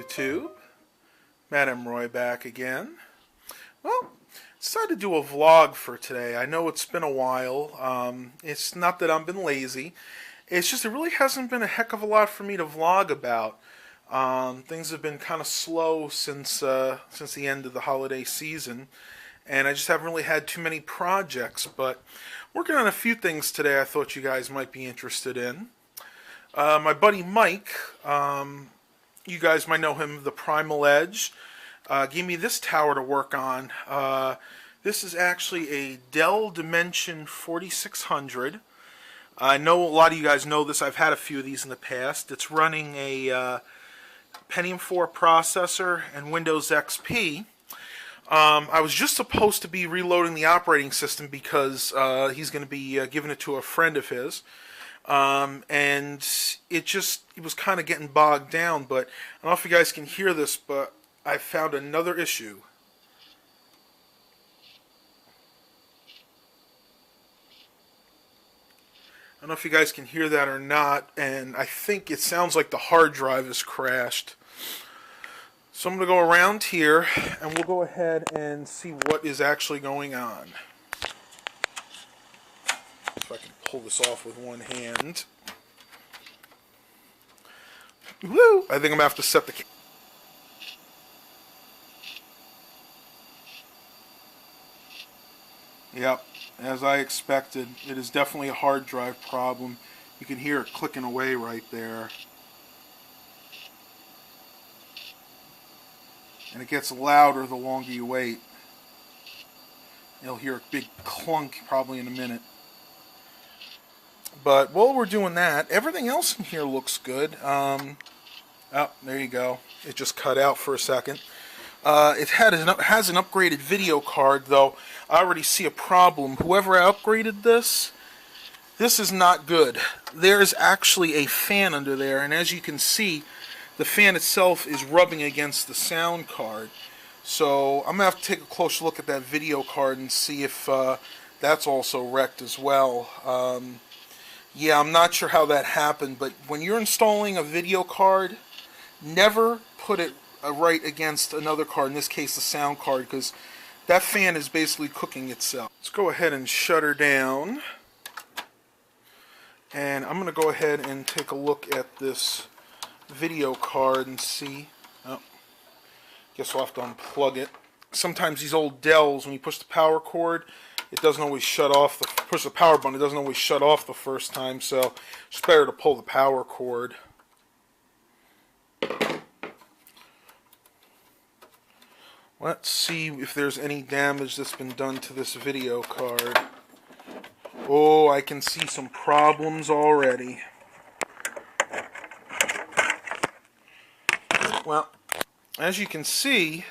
YouTube. Madam Roy back again. Well, decided to do a vlog for today. I know it's been a while. It's not that I've been lazy. It's just it really hasn't been a heck of a lot for me to vlog about. Things have been kind of slow since the end of the holiday season, and I just haven't really had too many projects. But working on a few things today I thought you guys might be interested in. My buddy Mike, you guys might know him, the Primal Edge, gave me this tower to work on. This is actually a Dell Dimension 4600. I know a lot of you guys know this. I've had a few of these in the past. It's running a Pentium 4 processor and Windows XP. I was just supposed to be reloading the operating system because he's going to be giving it to a friend of his. And it was kind of getting bogged down, but I don't know if you guys can hear this, but I found another issue. I don't know if you guys can hear that or not, and I think it sounds like the hard drive has crashed. So I'm going to go around here, and we'll go ahead and see what is actually going on. If I can pull this off with one hand. Woo! I think I'm going to have to set the... Yep, as I expected, it is definitely a hard drive problem. You can hear it clicking away right there. And it gets louder the longer you wait. You'll hear a big clunk probably in a minute. But while we're doing that, everything else in here looks good. Oh, there you go. It just cut out for a second. It has an upgraded video card, though. I already see a problem. Whoever upgraded this is not good. There is actually a fan under there, and as you can see, the fan itself is rubbing against the sound card. So I'm going to have to take a close look at that video card and see if that's also wrecked as well. Yeah, I'm not sure how that happened, but when you're installing a video card, never put it right against another card, in this case the sound card, because that fan is basically cooking itself. Let's go ahead and shut her down. And I'm going to go ahead and take a look at this video card and see. Oh, guess we'll have to unplug it. Sometimes these old Dells, when you push the power cord, it doesn't always shut off. Push the power button, it doesn't always shut off the first time, so it's better to pull the power cord. Let's see if there's any damage that's been done to this video card. Oh, I can see some problems already. Well, as you can see,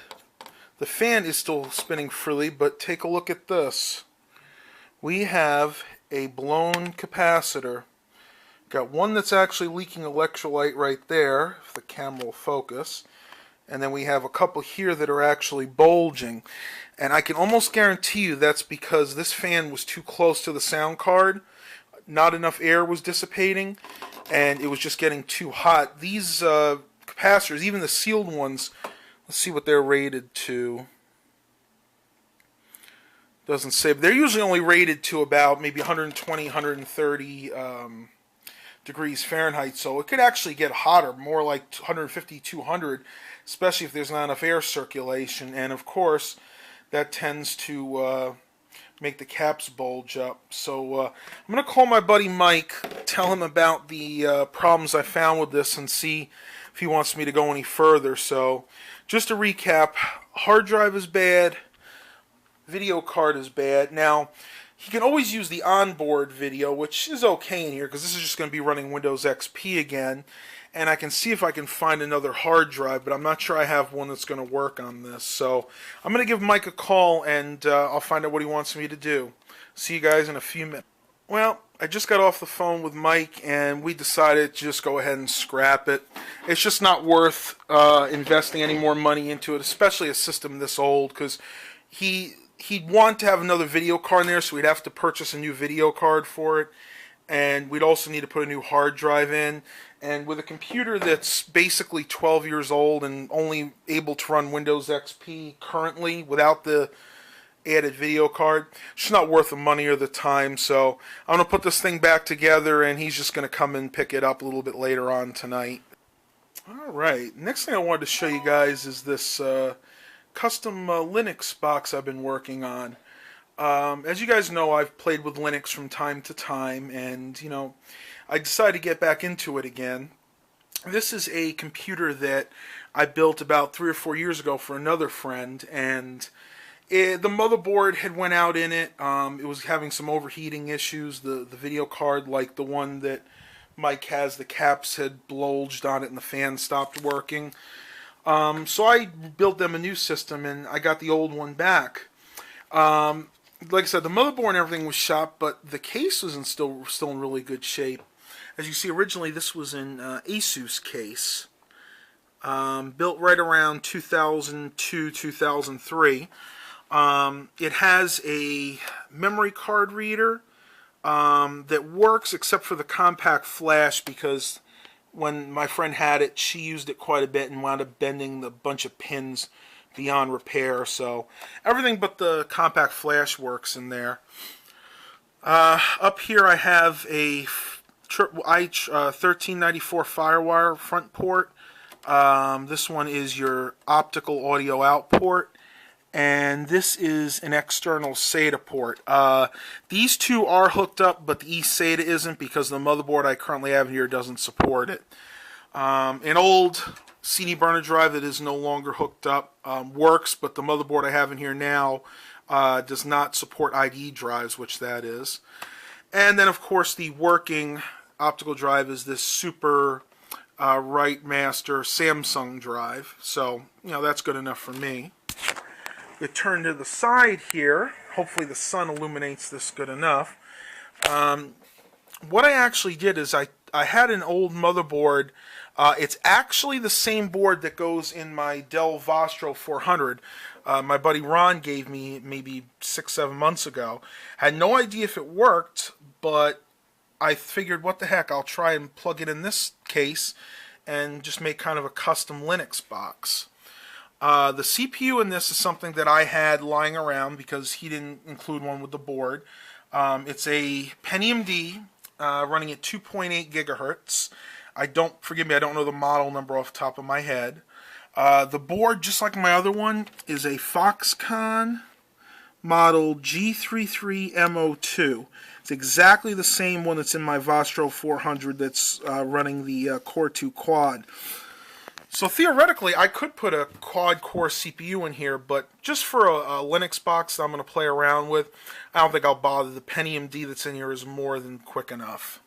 the fan is still spinning freely, but take a look at this. We have a blown capacitor. Got one that's actually leaking electrolyte right there, if the camera will focus. And then we have a couple here that are actually bulging. And I can almost guarantee you that's because this fan was too close to the sound card. Not enough air was dissipating, and it was just getting too hot. These capacitors, even the sealed ones, let's see what they're rated to. Doesn't say, but they're usually only rated to about maybe 120, 130 degrees Fahrenheit, so it could actually get hotter, more like 150, 200, especially if there's not enough air circulation, and of course that tends to make the caps bulge up. So I'm going to call my buddy Mike, tell him about the problems I found with this, and see if he wants me to go any further. So just to recap, hard drive is bad, video card is bad. Now, he can always use the onboard video, which is okay in here because this is just going to be running Windows XP again. And I can see if I can find another hard drive, but I'm not sure I have one that's going to work on this. So I'm going to give Mike a call, and I'll find out what he wants me to do. See you guys in a few minutes. Well, I just got off the phone with Mike, and we decided to just go ahead and scrap it. It's just not worth investing any more money into it, especially a system this old, because he'd want to have another video card in there, so we'd have to purchase a new video card for it. and we'd also need to put a new hard drive in. And with a computer that's basically 12 years old and only able to run Windows XP currently without the added video card, it's not worth the money or the time. So I'm going to put this thing back together, and he's just going to come and pick it up a little bit later on tonight. Alright, next thing I wanted to show you guys is this custom Linux box I've been working on. As you guys know, I've played with Linux from time to time, and I decided to get back into it again. This is a computer that I built about 3 or 4 years ago for another friend, and the motherboard had went out in it. It was having some overheating issues. The video card, like the one that Mike has, the caps had bulged on it and the fan stopped working. So I built them a new system, and I got the old one back. Like I said, the motherboard and everything was shot, but the case was still in really good shape. As you see, originally this was an Asus case, built right around 2002, 2003. It has a memory card reader that works except for the compact flash, because when my friend had it, she used it quite a bit and wound up bending the bunch of pins beyond repair. So everything but the compact flash works in there. Up here I have a i1394 Firewire front port. This one is your optical audio out port, and this is an external SATA port. These two are hooked up, but the eSATA isn't, because the motherboard I currently have here doesn't support it. An old CD burner drive that is no longer hooked up works, but the motherboard I have in here now does not support IDE drives, which that is. And then, of course, the working optical drive is this Super Right Master Samsung drive. So, that's good enough for me. We turn to the side here. Hopefully the sun illuminates this good enough. What I actually did is I had an old motherboard. It's actually the same board that goes in my Dell Vostro 400. My buddy Ron gave me maybe 6-7 months ago. Had no idea if it worked, but I figured, what the heck, I'll try and plug it in this case and just make kind of a custom Linux box. The CPU in this is something that I had lying around because he didn't include one with the board. It's a Pentium D running at 2.8 gigahertz. Forgive me, I don't know the model number off the top of my head. The board, just like my other one, is a Foxconn model G33MO2. It's exactly the same one that's in my Vostro 400 that's running the Core 2 Quad. So theoretically, I could put a quad-core CPU in here, but just for a Linux box that I'm going to play around with, I don't think I'll bother. The Pentium D that's in here is more than quick enough.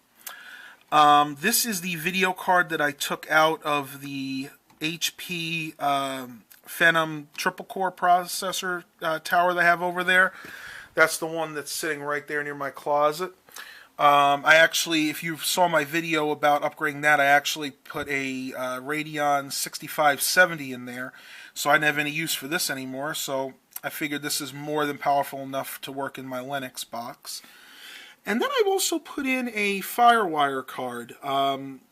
This is the video card that I took out of the HP Phenom triple-core processor tower they have over there. That's the one that's sitting right there near my closet. I actually, if you saw my video about upgrading that, I actually put a Radeon 6570 in there, so I didn't have any use for this anymore, so I figured this is more than powerful enough to work in my Linux box. And then I've also put in a Firewire card,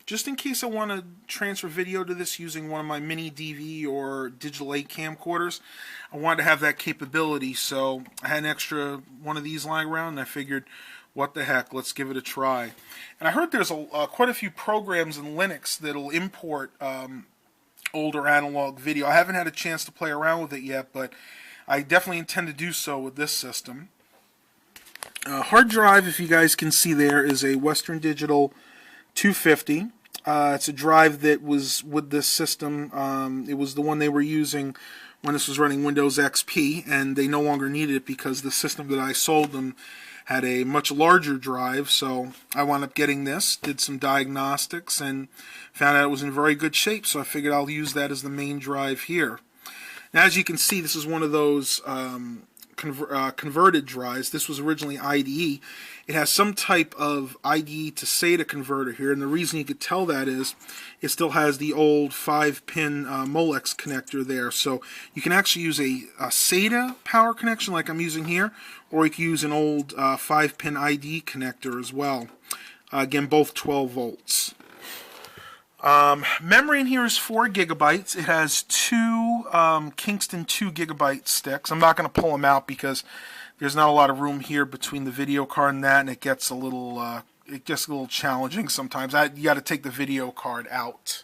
just in case I want to transfer video to this using one of my mini DV or Digital 8 camcorders. I wanted to have that capability, so I had an extra one of these lying around, and I figured, what the heck, let's give it a try. And I heard there's quite a few programs in Linux that'll import older analog video. I haven't had a chance to play around with it yet, but I definitely intend to do so with this system. Hard drive, if you guys can see there, is a Western Digital 250. It's a drive that was with this system. It was the one they were using when this was running Windows XP, and they no longer needed it because the system that I sold them had a much larger drive, so I wound up getting this, did some diagnostics, and found out it was in very good shape, so I figured I'll use that as the main drive here. Now, as you can see, this is one of those converted drives. This was originally IDE. It has some type of IDE to SATA converter here, and the reason you could tell that is it still has the old 5-pin Molex connector there. So you can actually use a SATA power connection like I'm using here, or you can use an old 5-pin IDE connector as well. Again, both 12 volts. Memory in here is 4 gigabytes. It has two Kingston 2 gigabyte sticks. I'm not going to pull them out because there's not a lot of room here between the video card and that, and it gets a little challenging sometimes. You got to take the video card out.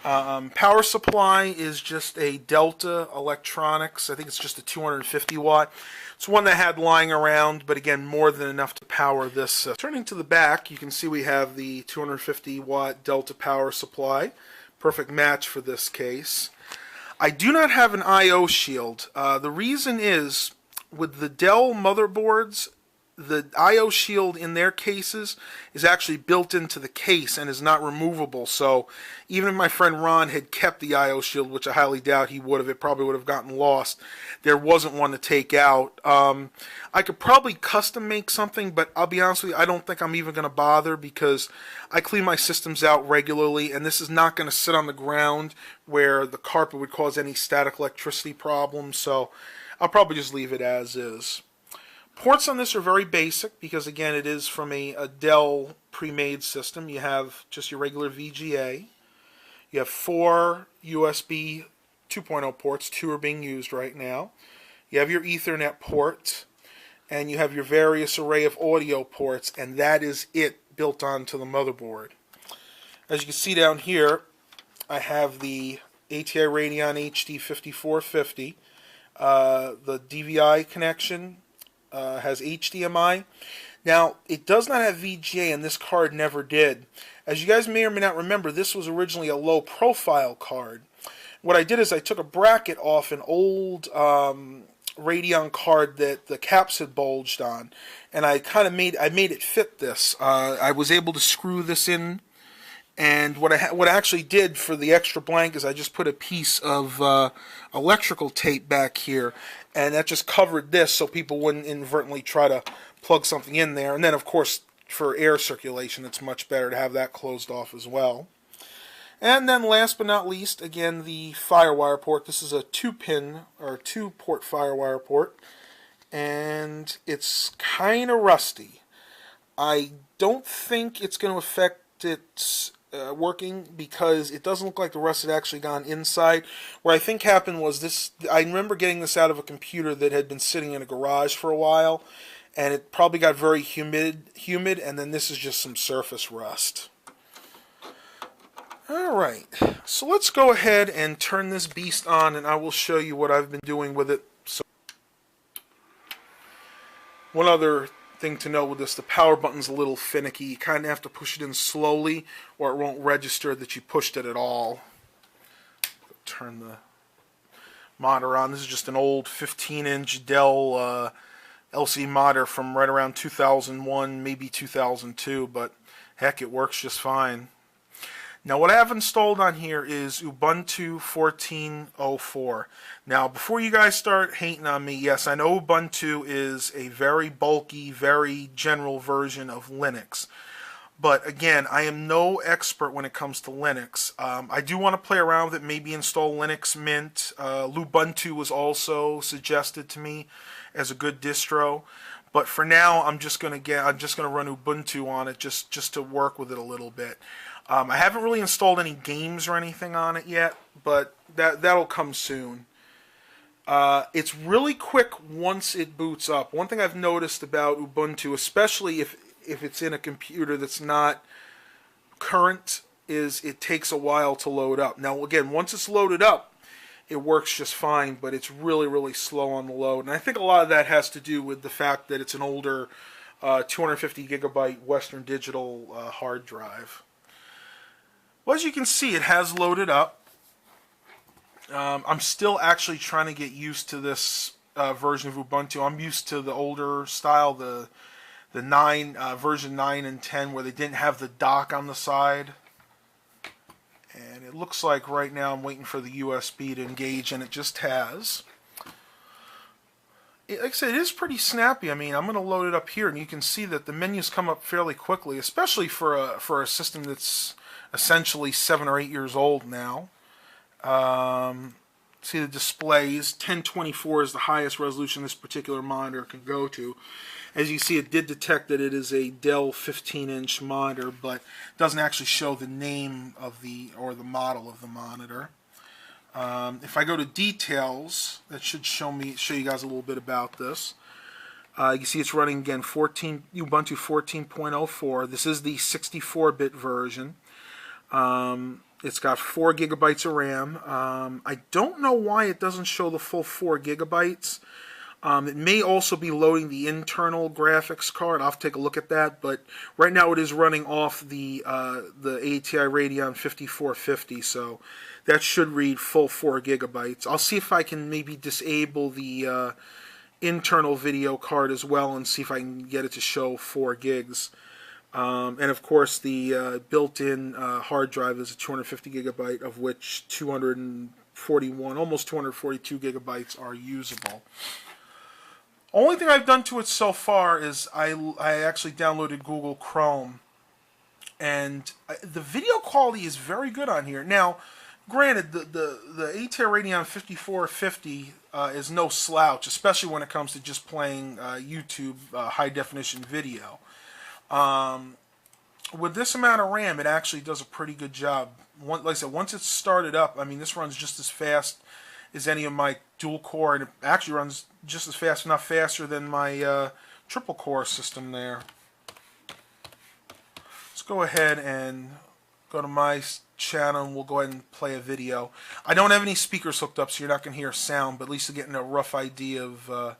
Power supply is just a Delta Electronics. I think it's just a 250 watt. It's one that I had lying around, but again, more than enough to power this. Turning to the back, you can see we have the 250 watt Delta power supply. Perfect match for this case. I do not have an I/O shield. The reason is, with the Dell motherboards, the I/O shield in their cases is actually built into the case and is not removable. So even if my friend Ron had kept the I/O shield, which I highly doubt he would have, it probably would have gotten lost. There wasn't one to take out. I could probably custom make something, but I'll be honest with you, I don't think I'm even going to bother because I clean my systems out regularly, and this is not going to sit on the ground where the carpet would cause any static electricity problems. So I'll probably just leave it as is. Ports on this are very basic because, again, it is from a Dell pre-made system. You have just your regular VGA. You have 4 USB 2.0 ports. 2 are being used right now. You have your Ethernet port, and you have your various array of audio ports, and that is it built onto the motherboard. As you can see down here, I have the ATI Radeon HD 5450, the DVI connection. Has HDMI. Now, it does not have VGA, and this card never did. As you guys may or may not remember, this was originally a low-profile card. What I did is I took a bracket off an old Radeon card that the caps had bulged on, and I made it fit this. I was able to screw this in, and what I actually did for the extra blank is I just put a piece of electrical tape back here, and that just covered this so people wouldn't inadvertently try to plug something in there. And then, of course, for air circulation, it's much better to have that closed off as well. And then last but not least, again, the FireWire port. This is a 2-pin or 2-port FireWire port, and it's kind of rusty. I don't think it's going to affect its working because it doesn't look like the rust had actually gone inside. What I think happened was this. I remember getting this out of a computer that had been sitting in a garage for a while, and it probably got very humid, and then this is just some surface rust. Alright, so let's go ahead and turn this beast on, and I will show you what I've been doing with it. So, one other thing to note with this, the power button's a little finicky. You kind of have to push it in slowly or it won't register that you pushed it at all. Turn the monitor on. This is just an old 15-inch Dell LCD monitor from right around 2001, maybe 2002, but heck, it works just fine. Now, what I have installed on here is Ubuntu 14.04. Now, before you guys start hating on me, yes, I know Ubuntu is a very bulky, very general version of Linux. But again, I am no expert when it comes to Linux. I do want to play around with it, maybe install Linux Mint. Lubuntu was also suggested to me as a good distro. But for now, I'm just going to run Ubuntu on it just to work with it a little bit. I haven't really installed any games or anything on it yet, but that'll come soon. It's really quick once it boots up. One thing I've noticed about Ubuntu, especially if it's in a computer that's not current, is it takes a while to load up. Now, again, once it's loaded up, it works just fine, but it's really, really slow on the load. And I think a lot of that has to do with the fact that it's an older 250 gigabyte Western Digital hard drive. Well, as you can see, it has loaded up. I'm still actually trying to get used to this version of Ubuntu. I'm used to the older style, the version 9 and 10, where they didn't have the dock on the side. And it looks like right now I'm waiting for the USB to engage, and it just has. Like I said, it is pretty snappy. I mean, I'm going to load it up here, and you can see that the menus come up fairly quickly, especially for a system that's essentially 7 or 8 years old now. See the displays. 1024 is the highest resolution this particular monitor can go to. As you see, it did detect that it is a Dell 15-inch monitor, but doesn't actually show the name of the model of the monitor. If I go to details, that should show you guys a little bit about this. You can see it's running again Ubuntu 14.04. This is the 64-bit version. It's got 4 gigabytes of RAM. I don't know why it doesn't show the full 4 gigabytes. It may also be loading the internal graphics card. I'll have to take a look at that. But right now it is running off the ATI Radeon 5450, so that should read full 4 gigabytes. I'll see if I can maybe disable the internal video card as well and see if I can get it to show 4 gigs. And of course the built-in hard drive is a 250 gigabyte, of which 241, almost 242 gigabytes are usable. Only thing I've done to it so far is I actually downloaded Google Chrome, and the video quality is very good on here. Now, granted, the ATI Radeon 5450 is no slouch, especially when it comes to just playing YouTube high-definition video. With this amount of RAM, it actually does a pretty good job. Like I said, once it's started up, I mean, this runs just as fast as any of my dual-core, and it actually runs just as fast, if not faster, than my triple-core system there. Let's go ahead and go to my channel, and we'll go ahead and play a video. I don't have any speakers hooked up, so you're not going to hear sound, but at least you're getting a rough idea of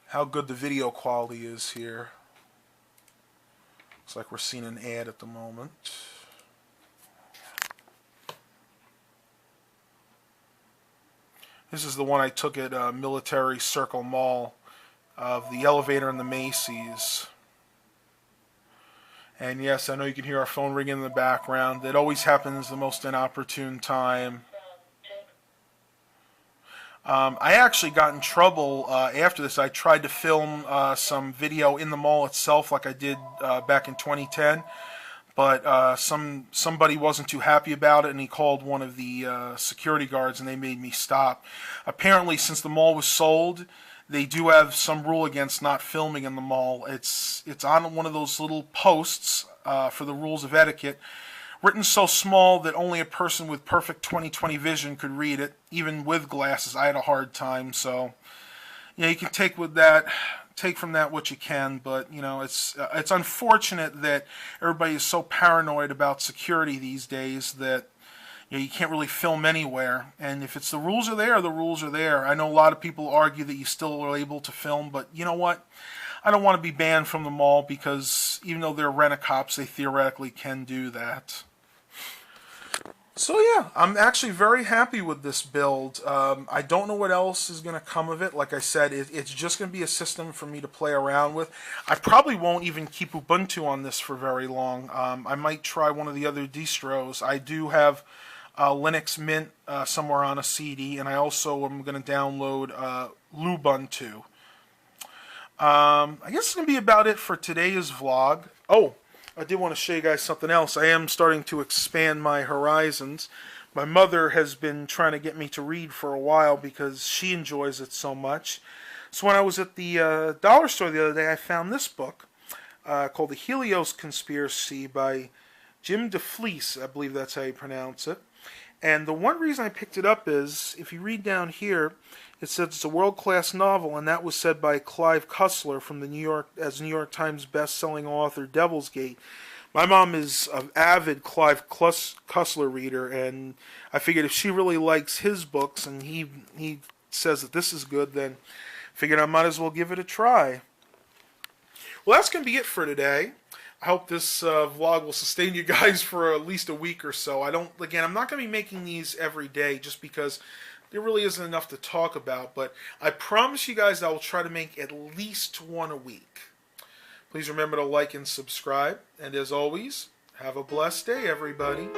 how good the video quality is here. Looks like we're seeing an ad at the moment. This is the one I took at Military Circle Mall, of the elevator in the Macy's. And yes, I know you can hear our phone ringing in the background. It always happens the most inopportune time. I actually got in trouble after this. I tried to film some video in the mall itself like I did back in 2010. But somebody wasn't too happy about it, and he called one of the security guards, and they made me stop. Apparently, since the mall was sold, they do have some rule against not filming in the mall. It's on one of those little posts for the rules of etiquette, written so small that only a person with perfect 20/20 vision could read it, even with glasses. I had a hard time, so you can take from that what you can, but it's unfortunate that everybody is so paranoid about security these days that you can't really film anywhere. And if it's the rules are there, the rules are there. I know a lot of people argue that you still are able to film, but you know what? I don't want to be banned from the mall, because even though they're rent-a-cops, they theoretically can do that. So yeah, I'm actually very happy with this build. I don't know what else is going to come of it. Like I said, it's just going to be a system for me to play around with. I probably won't even keep Ubuntu on this for very long. I might try one of the other distros. I do have Linux Mint somewhere on a CD, and I also am going to download Lubuntu. I guess it's going to be about it for today's vlog. Oh, I did want to show you guys something else. I am starting to expand my horizons. My mother has been trying to get me to read for a while because she enjoys it so much. So when I was at the dollar store the other day, I found this book called The Helios Conspiracy by Jim DeFleece. I believe that's how you pronounce it. And the one reason I picked it up is, if you read down here, it says it's a world-class novel, and that was said by Clive Cussler from the New York Times best-selling author Devil's Gate. My mom is an avid Clive Cussler reader, and I figured if she really likes his books and he says that this is good, then I figured I might as well give it a try. Well, that's going to be it for today. I hope this vlog will sustain you guys for at least a week or so. I'm not going to be making these every day just because there really isn't enough to talk about, but I promise you guys I will try to make at least one a week. Please remember to like and subscribe, and as always, have a blessed day, everybody.